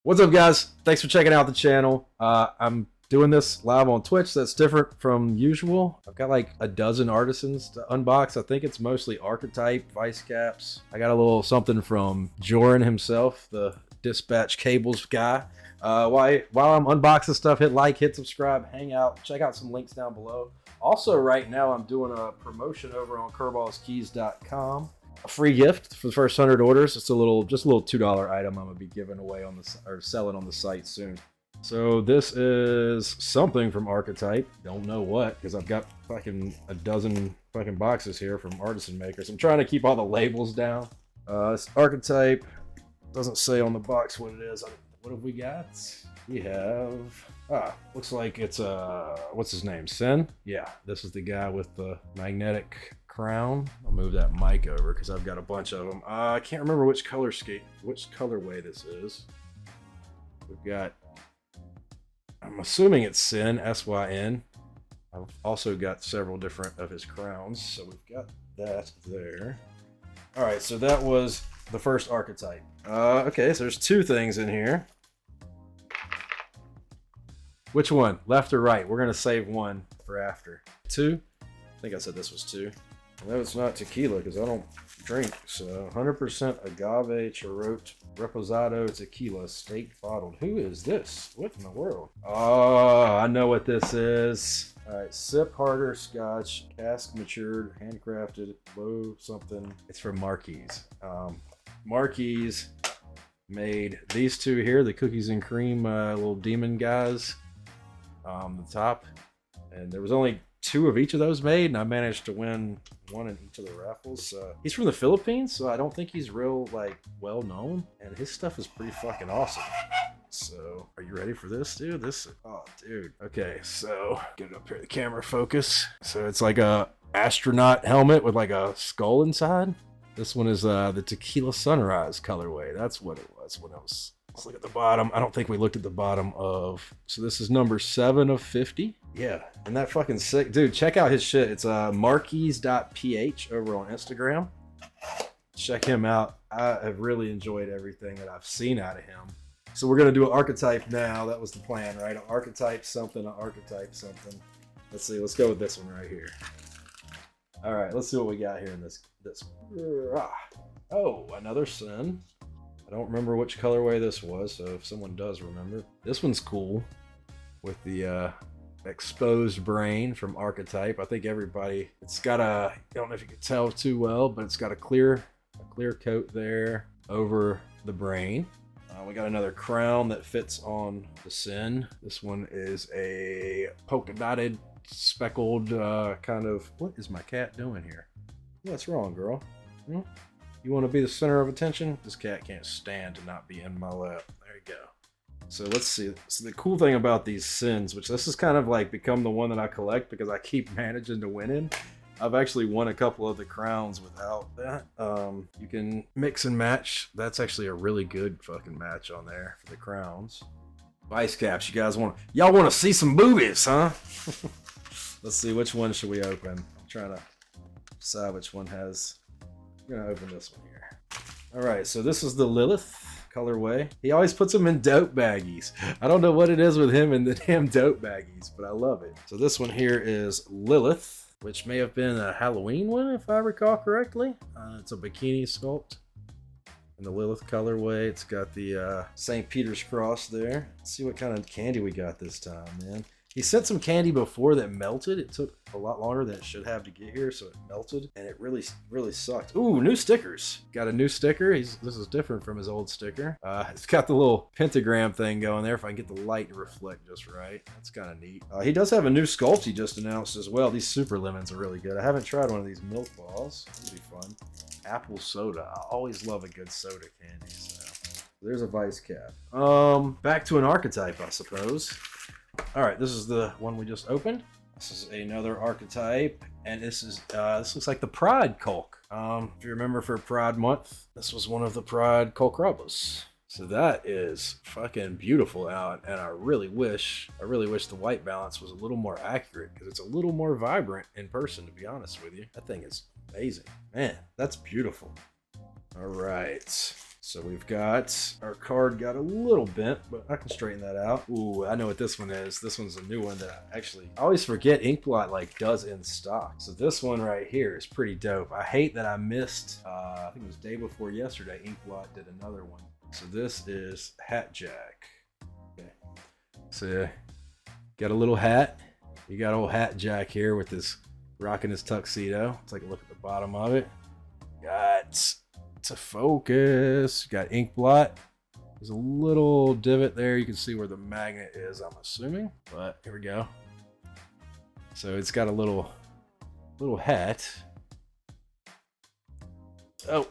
What's up, guys? Thanks for checking out the channel. I'm doing this live on Twitch. That's different from usual. I've got like a dozen artisans to unbox. I think it's mostly Archetype, Vicecaps. I got a little something from Joran himself, the dispatch cables guy. While I'm unboxing stuff, hit like, hit subscribe, hang out, check out some links down below. Also, right now I'm doing a promotion over on KirballsKeys.com. A free gift for the first 100 orders. It's just a little $2 item I'm gonna be giving away on the or selling on the site soon. So this is something from Archetype. Don't know what, because I've got fucking a dozen fucking boxes here from artisan makers. I'm trying to keep all the labels down. It's Archetype. Doesn't say on the box what it is. What have we got? We have looks like it's what's his name? Sin? Yeah, this is the guy with the magnetic crown. I'll move that mic over because I've got a bunch of them. I can't remember which colorway this is. We've got, I'm assuming it's Sin, S-Y-N. I've also got several different of his crowns, so we've got that there. All right, so that was the first Archetype. Okay, so there's two things in here. Which one? Left or right? We're gonna save one for after. Two? I think I said this was two. No, it's not tequila because I don't drink. So 100% agave Chirot Reposado tequila, state bottled. Who is this? What in the world? Oh, I know what this is. All right, sip harder scotch, cask matured, handcrafted, low something. It's from Markeys. Markeys made these two here, the cookies and cream little demon guys. The top, and there was only two of each of those made, and I managed to win one in each of the raffles. He's from the Philippines, so I don't think he's real like well known, and his stuff is pretty fucking awesome. So are you ready for this, dude? Oh dude. Okay, so get it up here, the camera focus. So it's like a astronaut helmet with like a skull inside. This one is the Tequila Sunrise colorway. That's what it was when I was. Let's look at the bottom. I don't think we looked at the bottom of. So this is number 7 of 50. Yeah, and that fucking sick. Dude, check out his shit. It's markeys.ph over on Instagram. Check him out. I have really enjoyed everything that I've seen out of him. So we're going to do an Archetype now. That was the plan, right? An Archetype something, an Archetype something. Let's see. Let's go with this one right here. All right, let's see what we got here in this one. Oh, another Sin. I don't remember which colorway this was, so if someone does remember. This one's cool with the exposed brain from Archetype. I think everybody, it's got a, I don't know if you can tell too well, but it's got a clear coat there over the brain. We got another crown that fits on the Sin. This one is a polka dotted, speckled kind of, what is my cat doing here? What's wrong, girl? You want to be the center of attention? This cat can't stand to not be in my lap. There you go. So let's see. So the cool thing about these Sins, which this is kind of like become the one that I collect because I keep managing to win in. I've actually won a couple of the crowns without that. You can mix and match. That's actually a really good fucking match on there for the crowns. Vicecaps, y'all want to see some boobies, huh? Let's see, which one should we open? I'm trying to decide which one has. I'm gonna open this one here. All right, so this is the Lilith colorway. He always puts them in dope baggies. I don't know what it is with him and the damn dope baggies, but I love it. So this one here is Lilith, which may have been a Halloween one if I recall correctly. It's a bikini sculpt in the Lilith colorway. It's got the St. Peter's cross there. Let's see what kind of candy we got this time, man. He sent some candy before that melted. It took a lot longer than it should have to get here, so it melted, and it really sucked. Ooh, new stickers. Got a new sticker. This is different from his old sticker. It's got the little pentagram thing going there, if I can get the light to reflect just right. That's kind of neat. He does have a new Sculpt he just announced as well. These Super Lemons are really good. I haven't tried one of these milk balls. It'll be fun. Apple soda. I always love a good soda candy, so. There's a Vicecap. Back to an Archetype, I suppose. All right, this is the one we just opened. This is another Archetype, and this looks like the Pride Kolk. If you remember for Pride Month, this was one of the Pride Kolkrabbas. So that is fucking beautiful out, and I really wish the white balance was a little more accurate because it's a little more vibrant in person, to be honest with you. That thing is amazing. Man, that's beautiful. All right. So we've got, our card got a little bent, but I can straighten that out. Ooh, I know what this one is. This one's a new one that I always forget Inkblot like does in stock. So this one right here is pretty dope. I hate that I missed, I think it was day before yesterday, Inkblot did another one. So this is Hat Jack. Okay. So got a little hat. You got old Hat Jack here with his rocking his tuxedo. Let's take a look at the bottom of it. Got to focus. Got Inkblot. There's a little divot there. You can see where the magnet is, I'm assuming. But here we go. So it's got a little hat. Oh.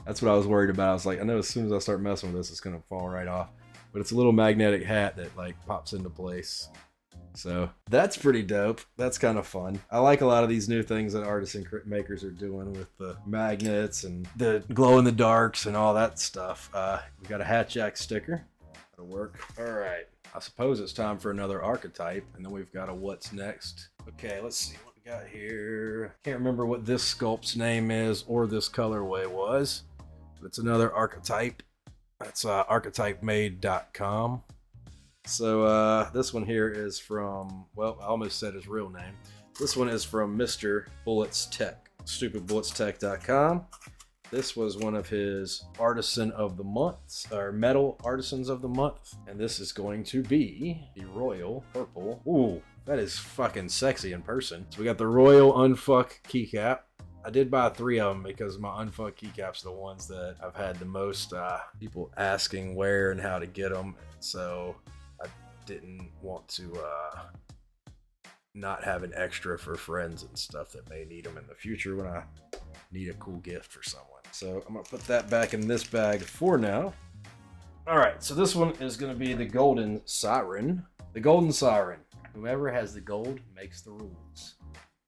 That's what I was worried about. I was like, I know as soon as I start messing with this, it's gonna fall right off. But it's a little magnetic hat that like pops into place. So that's pretty dope. That's kind of fun. I like a lot of these new things that artisan makers are doing with the magnets and the glow in the darks and all that stuff. We got a Hat Jack sticker. That'll work. All right. I suppose it's time for another archetype, and then we've got a what's next. Okay, let's see what we got here. Can't remember what this sculpt's name is or this colorway was, but it's another archetype. That's archetypemade.com. So this one here is from, well, I almost said his real name. This one is from Mr. Bullets Tech, stupidbulletstech.com. This was one of his Artisan of the Month, or Metal Artisans of the Month. And this is going to be the Royal Purple. Ooh, that is fucking sexy in person. So we got the Royal Unfuck Keycap. I did buy 3 of them because my Unfuck Keycaps are the ones that I've had the most people asking where and how to get them. So I didn't want to not have an extra for friends and stuff that may need them in the future when I need a cool gift for someone. So I'm gonna put that back in this bag for now. All right, so this one is gonna be the Golden Siren. The Golden Siren. Whoever has the gold makes the rules.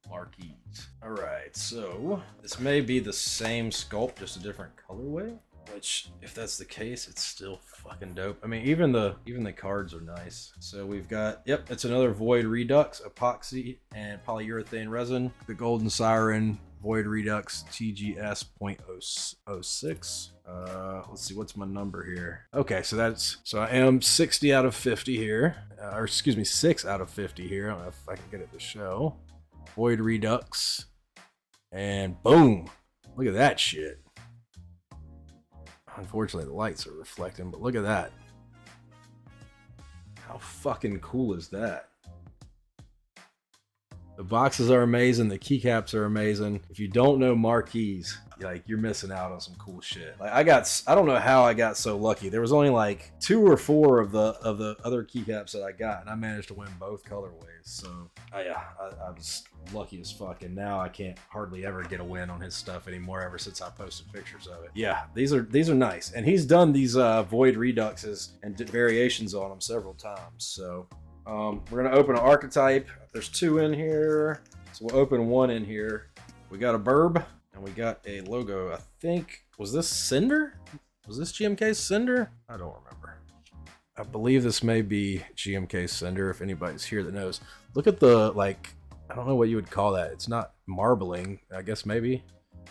Markeys. All right, so this may be the same sculpt, just a different colorway. Which, if that's the case, it's still fucking dope. I mean, even the cards are nice. So we've got, yep, it's another Void Redux, epoxy, and polyurethane resin. The Golden Siren Void Redux TGS 0.06. Let's see, what's my number here? Okay, so I am 60 out of 50 here. Or excuse me, 6 out of 50 here. I don't know if I can get it to show. Void Redux. And boom! Look at that shit. Unfortunately, the lights are reflecting, but look at that. How fucking cool is that? The boxes are amazing. The keycaps are amazing. If you don't know Markeys, like, you're missing out on some cool shit. Like, I don't know how I got so lucky. There was only like 2 or 4 of the other keycaps that I got, and I managed to win both colorways. So yeah, I was lucky as fuck, and now I can't hardly ever get a win on his stuff anymore ever since I posted pictures of it. Yeah, these are nice, and he's done these Void Reduxes and variations on them several times. So we're gonna open an archetype. There's 2 in here, so we'll open 1 in here. We got a burb. And we got a logo. I think, was this Cinder? Was this GMK Cinder? I don't remember. I believe this may be GMK Cinder, if anybody's here that knows. Look at the, like, I don't know what you would call that. It's not marbling, I guess maybe.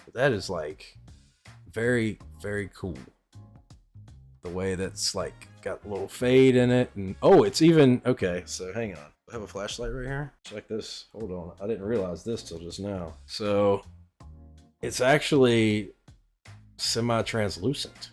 But that is, like, very, very cool. The way that's, like, got a little fade in it. And oh, it's even, okay, so hang on. I have a flashlight right here. Check this. Hold on. I didn't realize this till just now. So it's actually semi-translucent.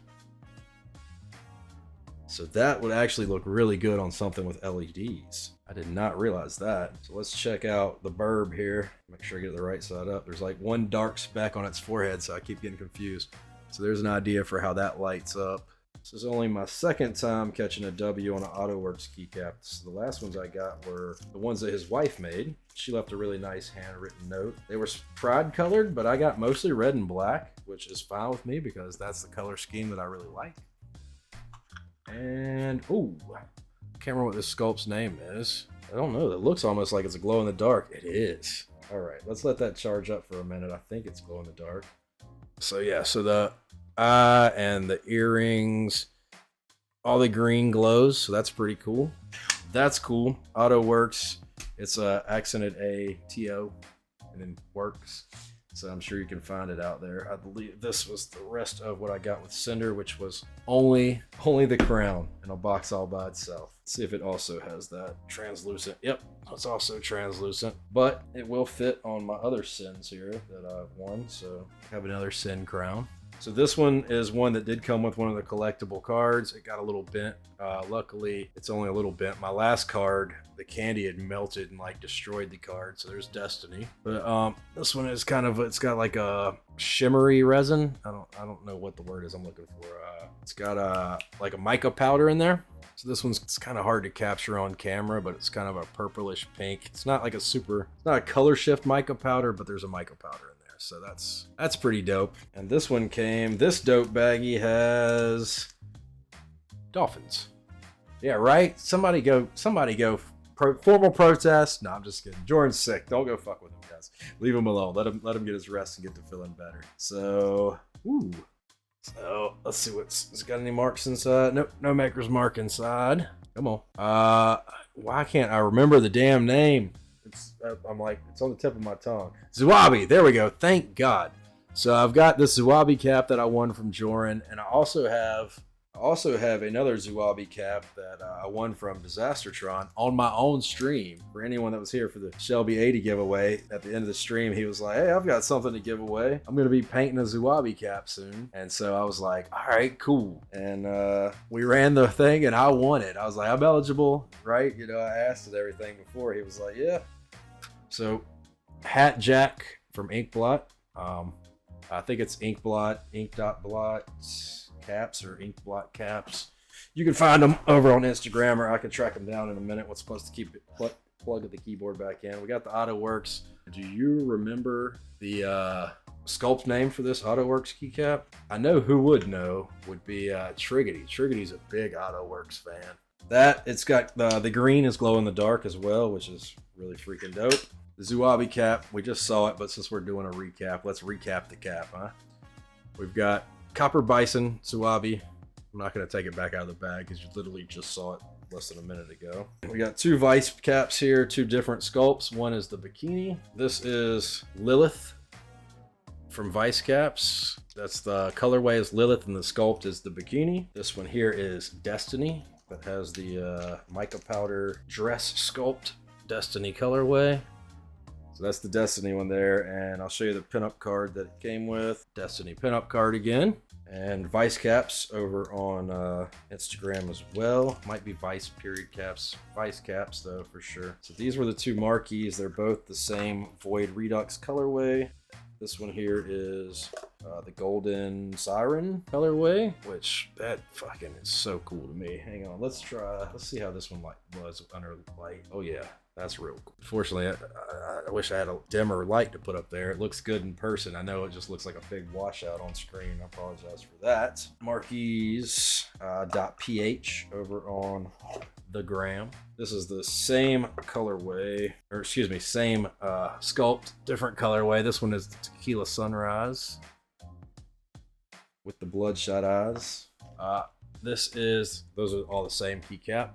So that would actually look really good on something with LEDs. I did not realize that. So let's check out the burb here. Make sure I get the right side up. There's like 1 dark speck on its forehead, so I keep getting confused. So there's an idea for how that lights up. This is only my 2nd time catching a W on an Atoworks keycap. So the last ones I got were the ones that his wife made. She left a really nice handwritten note. They were pride colored, but I got mostly red and black, which is fine with me because that's the color scheme that I really like. And, ooh, can't remember what this sculpt's name is. I don't know. It looks almost like it's a glow in the dark. It is. All right, let's let that charge up for a minute. I think it's glow in the dark. So yeah, so the eye and the earrings, all the green glows, so that's pretty cool. That's cool. Atoworks, it's accented A-T-O and then works. So I'm sure you can find it out there. I believe this was the rest of what I got with Cinder, which was only the crown in a box all by itself. Let's see if it also has that translucent. Yep, it's also translucent, but it will fit on my other Sins here that I've won. So I have another Sin crown. So this one is one that did come with one of the collectible cards. It got a little bent. Luckily, it's only a little bent. My last card, the candy had melted and like destroyed the card. So there's Destiny. But this one is kind of, it's got like a shimmery resin. I don't know what the word is I'm looking for. It's got like a mica powder in there. So this one's, it's kind of hard to capture on camera, but it's kind of a purplish pink. It's not like it's not a color shift mica powder, but there's a mica powder in there. So that's pretty dope. And this one came, this dope baggie has dolphins. Yeah, right? Somebody go formal protest. No, I'm just kidding. Jordan's sick. Don't go fuck with him, guys. Leave him alone. Let him get his rest and get to feeling better. So, ooh. So let's see it's got any marks inside. Nope, no maker's mark inside. Come on. Why can't I remember the damn name? I'm like, it's on the tip of my tongue. Zouabi, there we go. Thank God. So I've got this Zouabi cap that I won from Joran, and I also have another Zouabi cap that I won from Disastertron on my own stream. For anyone that was here for the Shelby 80 giveaway, at the end of the stream, he was like, hey, I've got something to give away. I'm going to be painting a Zouabi cap soon. And so I was like, all right, cool. And we ran the thing and I won it. I was like, I'm eligible, right? You know, I asked it everything before. He was like, yeah. So Hat Jack from Inkblot. I think it's Inkblot, ink.blot caps or Inkblot caps. You can find them over on Instagram, or I can track them down in a minute. What's supposed to keep it plug the keyboard back in. We got the Atoworks. Do you remember the Sculpt name for this Atoworks keycap? I know who would know would be Triggity. Triggity's a big Atoworks fan. It's got the green is glow in the dark as well, which is really freaking dope. The Zouabi cap, we just saw it, but since we're doing a recap, let's recap the cap, huh? We've got Copper Bison Zouabi. I'm not going to take it back out of the bag because you literally just saw it less than a minute ago. We got two Vicecaps here, two different sculpts. One is the Bikini. This is Lilith from Vicecaps. That's the colorway is Lilith and the sculpt is the Bikini. This one here is Destiny that has the mica powder dress sculpt Destiny colorway. So that's the Destiny one there, and I'll show you the pinup card that it came with. Destiny pinup card again. And Vicecaps over on Instagram as well. Might be Vicecaps though for sure. So these were the two Markeys. They're both the same Void Redux colorway. This one here is the golden Siren colorway, which that fucking is so cool to me. Hang on, let's see how this one was under light. Oh yeah, that's real cool. Unfortunately, I wish I had a dimmer light to put up there. It looks good in person. I know it just looks like a big washout on screen. I apologize for that. Markeys .ph over on the gram. This is the same colorway, or excuse me, same sculpt, different colorway. This one is the Tequilla Sunrise with the bloodshot eyes. Those are all the same keycap.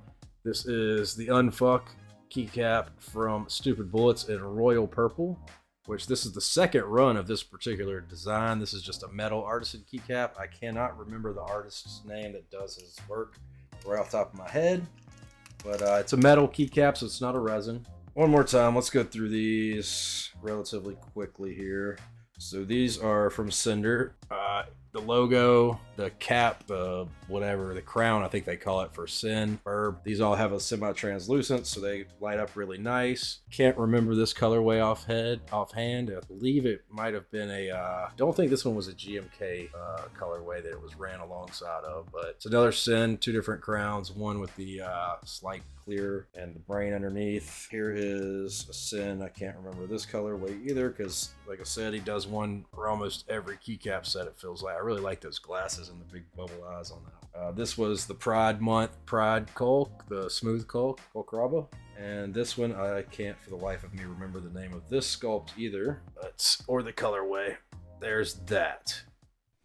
This is the Unfuck keycap from Stupid Bullets in Royal Purple, which this is the second run of this particular design. This is just a metal artisan keycap. I cannot remember the artist's name that does his work right off the top of my head, but it's a metal keycap, so it's not a resin. One more time, let's go through these relatively quickly here. So these are from Cinder. The logo, the cap, the whatever, the crown, I think they call it for Sin. These all have a semi-translucent, so they light up really nice. Can't remember this colorway offhand. I believe it might have been don't think this one was a GMK colorway that it was ran alongside of, but it's another Sin, two different crowns, one with the slight clear and the brain underneath. Here is a Sin. I can't remember this colorway either because, like I said, he does one for almost every keycap set, it feels like. I really like those glasses and the big bubble eyes on that. This was the Pride Month Pride Kolk, the smooth Kolkrabba. And this one, I can't for the life of me remember the name of this sculpt either, or the colorway. There's that.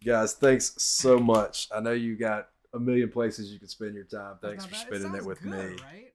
Guys, thanks so much. I know you got a million places you could spend your time. Thanks for spending it with me. Right?